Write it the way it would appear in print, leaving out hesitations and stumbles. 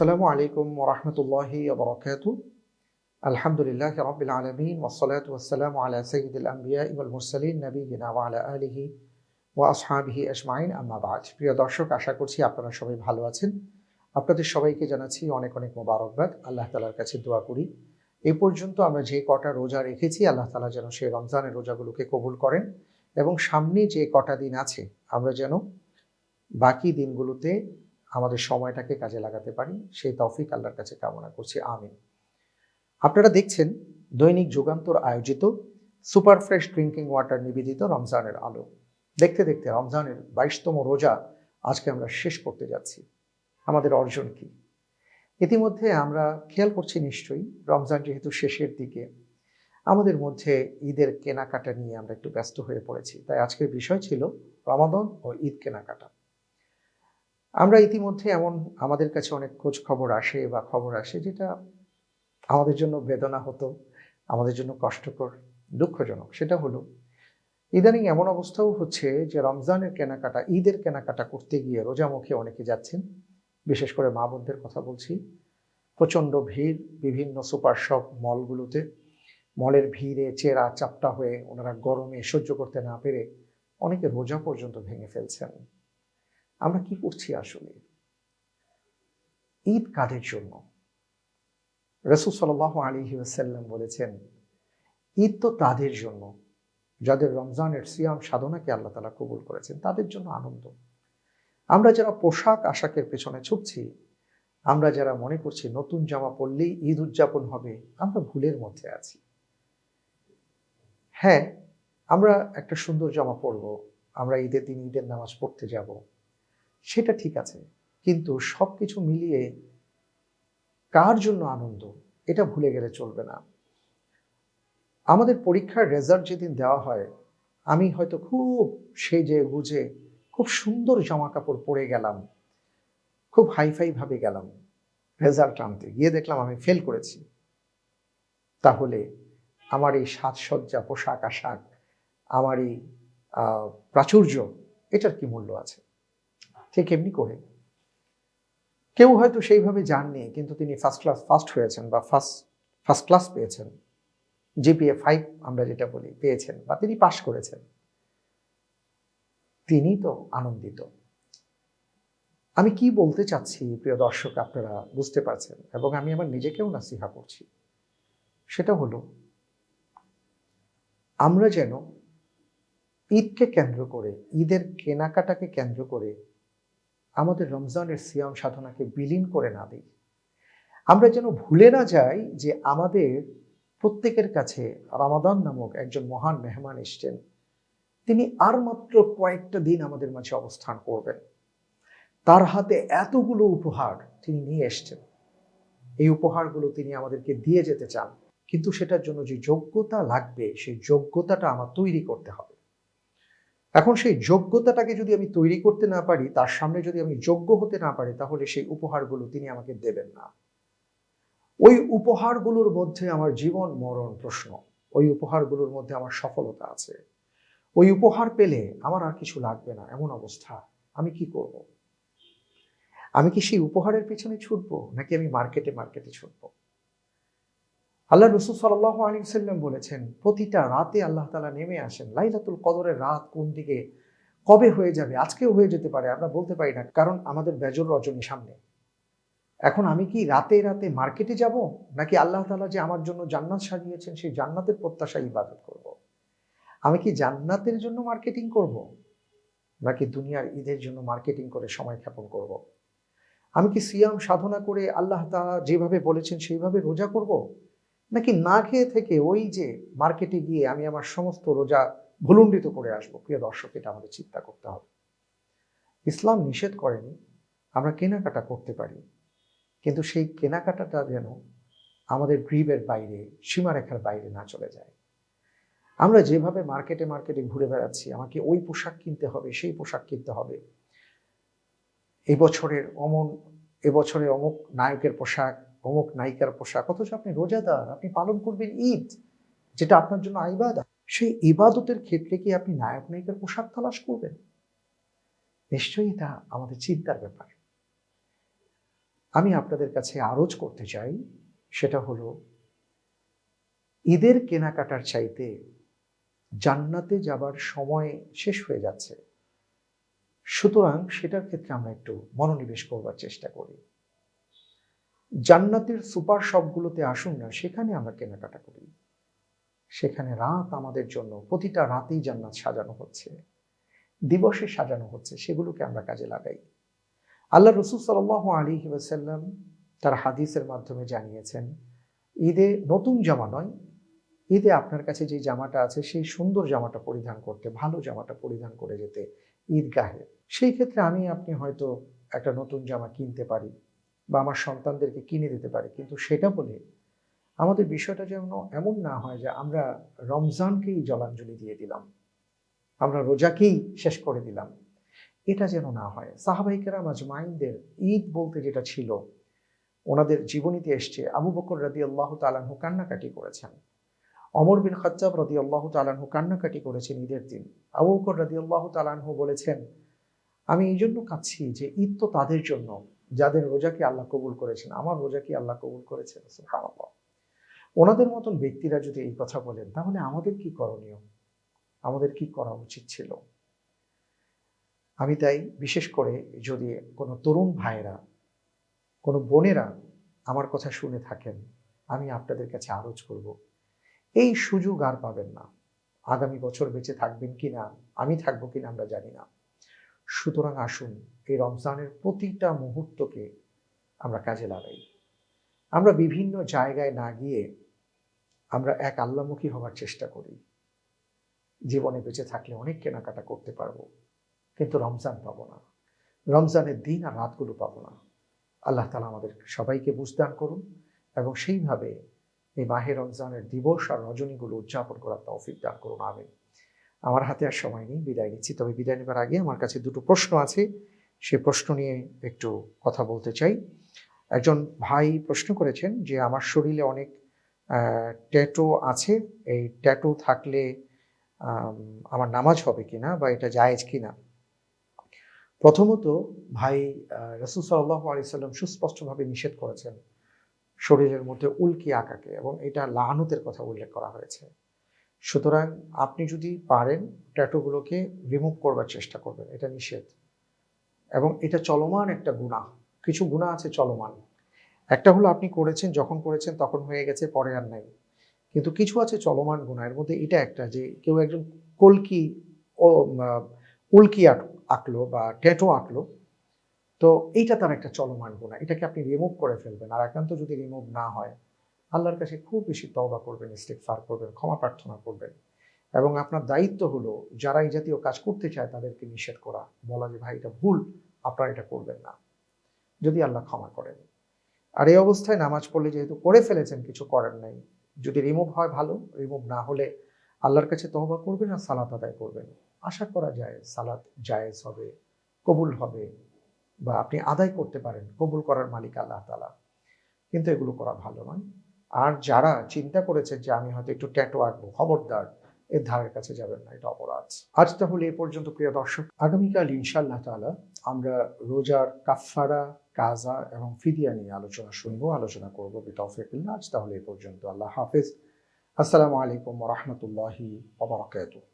আসসালামু আলাইকুম ওয়া রাহমাতুল্লাহি ওয়া বারাকাতুহু। আলহামদুলিল্লাহি রাব্বিল আলামিন ওয়াসসালাতু ওয়াসসালামু আলা সাইয়্যিদিল আমবিয়াই ওয়াল মুরসালিন নাবিয়িনা ওয়া আলা আলিহি ওয়া আসহাবিহি আজমাইন, আম্মা বা'দ। প্রিয় দর্শক, আশা করছি আপনারা সবাই ভালো আছেন। আপনাদের সবাইকে জানাচ্ছি অনেক অনেক মোবারকবাদ। আল্লাহ তাআলার কাছে দোয়া করি এই পর্যন্ত আমরা যে কটা রোজা রেখেছি আল্লাহ তাআলা যেন সেই রমজানের রোজাগুলোকে কবুল করেন এবং সামনে যে কটা দিন আছে আমরা যেন বাকি দিনগুলোতে আমাদের সময়টাকে কাজে লাগাতে পারি, সেই তৌফিক আল্লাহর কাছে কামনা করছি, আমিন। আপনারা দেখছেন দৈনিক যুগান্তর আয়োজিত সুপার ফ্রেশ ড্রিঙ্কিং ওয়াটার নিবেদিত রমজানের আলো। দেখতে দেখতে রমজানের 22তম রোজা আজকে আমরা শেষ করতে যাচ্ছি। আমাদের অর্জন কি? ইতিমধ্যে আমরা খেয়াল করছি নিশ্চয়ই, রমজান যেহেতু শেষের দিকে, আমাদের মধ্যে ঈদের কেনাকাটা নিয়ে আমরা একটু ব্যস্ত হয়ে পড়েছি। তাই আজকের বিষয় ছিল রমাদান ও ঈদ কেনাকাটা। আমরা ইতিমধ্যে আমাদের কাছে অনেক খোঁজ খবর আসে বা খবর আসে যেটা আমাদের জন্য বেদনা হতো, আমাদের জন্য কষ্টকর, দুঃখজনক। সেটা হলো ইদানিং এমন অবস্থাও হচ্ছে যে রমজানের কেনাকাটা, ঈদের কেনাকাটা করতে গিয়ে রোজামুখে অনেকে যাচ্ছেন, বিশেষ করে মা বোনদের কথা বলছি। প্রচণ্ড ভিড় বিভিন্ন সুপার শপ মলগুলোতে। মলের ভিড়ে চেরা চাপটা হয়ে ওনারা গরমে সহ্য করতে না পেরে অনেকে রোজা পর্যন্ত ভেঙে ফেলছেন। আমরা কি করছি আসলে? ঈদ কাদের জন্য? রাসূল সাল্লাল্লাহু আলাইহি ওয়াসাল্লাম বলেছেন, ঈদ তো তাদের জন্য যাদের রমজানের সিয়াম সাধনাকে আল্লাহ তাআলা কবুল করেছেন, তাদের জন্য আনন্দ। আমরা যারা পোশাক আশাকের পেছনে ছুটছি, আমরা যারা মনে করছি নতুন জামা পরলেই ঈদ উদযাপন হবে, আমরা ভুলের মধ্যে আছি। হ্যাঁ, আমরা একটা সুন্দর জামা পরব, আমরা ঈদের দিন ঈদের নামাজ পড়তে যাব, সেটা ঠিক আছে, কিন্তু সবকিছু মিলিয়ে কার জন্য আনন্দ এটা ভুলে গেলে চলবে না। আমাদের পরীক্ষার রেজাল্ট যেদিন দেওয়া হয়, আমি হয়তো খুব সেজে গুজে খুব সুন্দর জামা কাপড় পরে গেলাম, খুব হাইফাই ভাবে গেলাম, রেজাল্ট আনতে গিয়ে দেখলাম আমি ফেল করেছি। তাহলে আমার এই সাজসজ্জা, পোশাক আশাক, আমার এই প্রাচুর্য, এটার কি মূল্য আছে? ঠিক এমনি করে কেউ হয়তো সেইভাবে যাননি, কিন্তু তিনি ফার্স্ট হয়েছেন বা ফার্স্ট ক্লাস পেয়েছেন, জিপিএ 5 আমরা যেটা বলি পেয়েছেন, বা তিনি পাশ করেছেন, তিনি তো আনন্দিত। আমি কি বলতে চাচ্ছি প্রিয় দর্শক, আপনারা বুঝতে পারছেন, এবং আমি আমার নিজেকেও নাসিহা করছি। সেটা হলো আমরা যেন ঈদকে কেন্দ্র করে, ঈদের কেনাকাটাকে কেন্দ্র করে আমাদের রমজানের সিয়াম সাধনাকে বিলীন করে না দিই। আমরা যেন ভুলে না যাই যে আমাদের প্রত্যেকের কাছে রমাদান নামক একজন মহান মেহমান এসছেন। তিনি আর মাত্র কয়েকটা দিন আমাদের মাঝে অবস্থান করবেন। তার হাতে এতগুলো উপহার তিনি নিয়ে এসছেন। এই উপহারগুলো তিনি আমাদেরকে দিয়ে যেতে চান, কিন্তু সেটার জন্য যে যোগ্যতা লাগবে, সেই যোগ্যতাটা আমার তৈরি করতে হবে। এখন সেই যোগ্যতাটাকে যদি আমি তৈরি করতে না পারি, তার সামনে যদি আমি যোগ্য হতে না পারি, তাহলে সেই উপহারগুলো তিনি আমাকে দেবেন না। ওই উপহারগুলোর মধ্যে আমার জীবন মরণ প্রশ্ন, ওই উপহারগুলোর মধ্যে আমার সফলতা আছে। ওই উপহার পেলে আমার আর কিছু লাগবে না, এমন অবস্থা। আমি কি করব? আমি কি সেই উপহারের পেছনে ছুটবো, নাকি আমি মার্কেটে ছুটবো? আল্লাহ রাসূল সাল্লাল্লাহু আলাইহি ওয়াসাল্লাম বলেছেন, প্রতিটা রাতে আল্লাহ তাআলা নেমে আসেন। লাইলাতুল কদরের রাত কোন দিকে কবে হয়ে যাবে, আজকেও হয়ে যেতে পারে, আমরা বলতে পারি না, কারণ আমাদের বেজর রজনী সামনে। এখন আমি কি রাতে রাতে মার্কেটে যাব, নাকি আল্লাহ তাআলা যে আমার জন্য জান্নাত সাজিয়েছেন সেই জান্নাতের প্রত্যাশায় ইবাদত করব? আমি কি জান্নাতের জন্য মার্কেটিং করব, নাকি দুনিয়ার ঈদের জন্য মার্কেটিং করে সময় ক্ষেপণ করব? আমি কি সিয়াম সাধনা করে আল্লাহ তাআলা যেভাবে বলেছেন সেইভাবে রোজা করব, নাকি না খেয়ে থেকে ওই যে মার্কেটে গিয়ে আমি আমার সমস্ত রোজা ভুলুণ্ঠিত করে আসবো? প্রিয় দর্শক, এটা আমাদের চিন্তা করতে হবে। ইসলাম নিষেধ করেনি, আমরা কেনাকাটা করতে পারি, কিন্তু সেই কেনাকাটাটা যেন আমাদের গ্রিবের বাইরে, সীমারেখার বাইরে না চলে যায়। আমরা যেভাবে মার্কেটে ঘুরে বেড়াচ্ছি, আমাকে ওই পোশাক কিনতে হবে, সেই পোশাক কিনতে হবে, এবছরে অমুক নায়কের পোশাক, অমুক নায়িকার পোশাক, অথচ আপনি রোজাদার, আপনি পালন করবেন ঈদ, যেটা আপনার জন্য ইবাদত। সেই ইবাদতের ক্ষেত্রে কি আপনি নায়ক নায়িকার পোশাক তালাশ করবেন? নিশ্চয়ই এটা আমাদের চিন্তার ব্যাপার। আমি আপনাদের কাছে আরজ করতে চাই, সেটা হলো ঈদের কেনাকাটার চাইতে জান্নাতে যাবার সময় শেষ হয়ে যাচ্ছে। সুতরাং সেটার ক্ষেত্রে আমরা একটু মনোনিবেশ করবার চেষ্টা করি। জান্নাতের সুপার শপগুলোতে আসুন না, সেখানে আমরা কেনাকাটা করি। সেখানে রাত আমাদের জন্য, প্রতিটা রাতেই জান্নাত সাজানো হচ্ছে, দিবসে সাজানো হচ্ছে, সেগুলোকে আমরা কাজে লাগাই। আল্লাহ রসুল সাল্লাল্লাহু আলাইহি ওয়াসাল্লাম তার হাদিসের মাধ্যমে জানিয়েছেন, ঈদে নতুন জামা নয়, ঈদে আপনার কাছে যে জামাটা আছে সেই সুন্দর জামাটা পরিধান করতে, ভালো জামাটা পরিধান করে যেতে ঈদগাহে। সেই ক্ষেত্রে আমি আপনি হয়তো একটা নতুন জামা কিনতে পারি বা আমার সন্তানদেরকে কিনে দিতে পারি, কিন্তু সেটা বলে আমাদের বিষয়টা যেন এমন না হয় যে আমরা রমজানকেই জলাঞ্জলি দিয়ে দিলাম, আমরা রোজাকেই শেষ করে দিলাম। এটা যেন না হয়। সাহাবায়ে কেরাম আজমাইনদের ঈদ বলতে যেটা ছিল, ওনাদের জীবনীতে এসছে আবু বকর রাদিয়াল্লাহু তাআলা আনহু কান্নাকাটি করেছেন, ওমর বিন খাত্তাব রাদিয়াল্লাহু তাআলা আনহু কান্নাকাটি করেছেন ঈদের দিন। আবু বকর রাদিয়াল্লাহু তাআলা আনহু বলেছেন, আমি এই জন্য কাঁদছি যে ঈদ তো তাদের জন্য যাদের রোজাকে আল্লাহ কবুল করেছেন, আমার রোজাকে আল্লাহ কবুল করেছেন। সুবহানাল্লাহ। ওনাদের মতন ব্যক্তিরা যদি এই কথা বলেন, তাহলে আমাদের কি করণীয়, আমাদের কি করা উচিত ছিল? আমি তাই বিশেষ করে যদি কোনো তরুণ ভাইয়েরা, কোনো বোনেরা আমার কথা শুনে থাকেন, আমি আপনাদের কাছে আরজ করব, এই সুযোগ আর পাবেন না। আগামী বছর বেঁচে থাকবেন কিনা, আমি থাকবো কিনা আমরা জানি না। সুতরাং আসুন এই রমজানের প্রতিটা মুহূর্তকে আমরা কাজে লাগাই। আমরা বিভিন্ন জায়গায় না গিয়ে আমরা এক আল্লাহমুখী হওয়ার চেষ্টা করি। জীবনে বেঁচে থাকলে অনেক কেনাকাটা করতে পারবো, কিন্তু রমজান পাবো না, রমজানের দিন আর রাতগুলো পাবো না। আল্লাহ তাআলা আমাদের সবাইকে বুঝদান করুন এবং সেইভাবে এই মাহে রমজানের দিবস আর রজনীগুলো উদযাপন করার তৌফিক দান করুন। আমিন। আমার হাতে আর সময় নেই, বিদায় নিচ্ছি। তবে বিদায় নেবার আগে আমার কাছে দুটো প্রশ্ন আছে, সেই প্রশ্ন নিয়ে একটু কথা বলতে চাই। একজন ভাই প্রশ্ন করেছেন যে আমার শরীরে অনেক ট্যাটু আছে, এই ট্যাটু থাকলে আমার নামাজ হবে কিনা বা এটা জায়েজ কিনা? প্রথমত ভাই, রাসূল সাল্লাল্লাহু আলাইহি সাল্লাম সুস্পষ্টভাবে নিষেধ করেছেন শরীরের মধ্যে উল্কি আঁকাকে, এবং এটা লাআনতের কথা উল্লেখ করা হয়েছে। সুতরাং আপনি যদি পারেন ট্যাটুগুলোকে রিমুভ করবার চেষ্টা করবেন, এটা নিষেধ এবং এটা চলমান একটা গুনাহ। কিছু গুনাহ আছে চলমান, একটা হলো আপনি করেছেন, যখন করেছেন তখন হয়ে গেছে, পরে আর নাই। কিন্তু কিছু আছে চলমান গুনাহ, এর মধ্যে এটা একটা, যে কেউ একজন কলকি ও উল্কি আঁকলো বা ট্যাটু আঁকলো, তো এইটা তার একটা চলমান গুনাহ, এটাকে আপনি রিমুভ করে ফেলবেন। আর একান্ত যদি রিমুভ না হয়, আল্লাহর কাছে খুব বেশি তওবা করবেন, ইস্তিগফার করবেন, ক্ষমা প্রার্থনা করবেন এবং আপনার দায়িত্ব হলো যারা এই জাতীয় কাজ করতে চায় তাদেরকে নিষেধ করা, বলা যে ভাই এটা ভুল, আপনারা এটা করবেন না, যদি আল্লাহ ক্ষমা করেন। আর এই অবস্থায় নামাজ পড়লে যেহেতু করে ফেলেছেন, কিছু করার নাই, যদি রিমুভ হয় ভালো, রিমুভ না হলে আল্লাহর কাছে তওবা করবেন আর সালাত আদায় করবেন। আশা করা যায় সালাত জায়েজ হবে, কবুল হবে, বা আপনি আদায় করতে পারেন, কবুল করার মালিক আল্লাহ তাআলা। কিন্তু এগুলো করা ভালো নয়। আর যারা চিন্তা করেছে যে আমি হয়তো একটু ট্যাটু আঁকবো, খবরদার এর ধারের কাছে যাবেন না, এটা অপরাধ। আজ তাহলে এ পর্যন্ত প্রিয় দর্শক। আগামীকাল ইনশাআল্লাহ তাআলা আমরা রোজার কাফফারা, কাজা এবং ফিদিয়া নিয়ে আলোচনা করবো বিতৌফিকিল্লাহ। আজ তাহলে এ পর্যন্ত। আল্লাহ হাফেজ। আসসালামু আলাইকুম ওয়া রাহমাতুল্লাহি ওয়া বারাকাতুহু।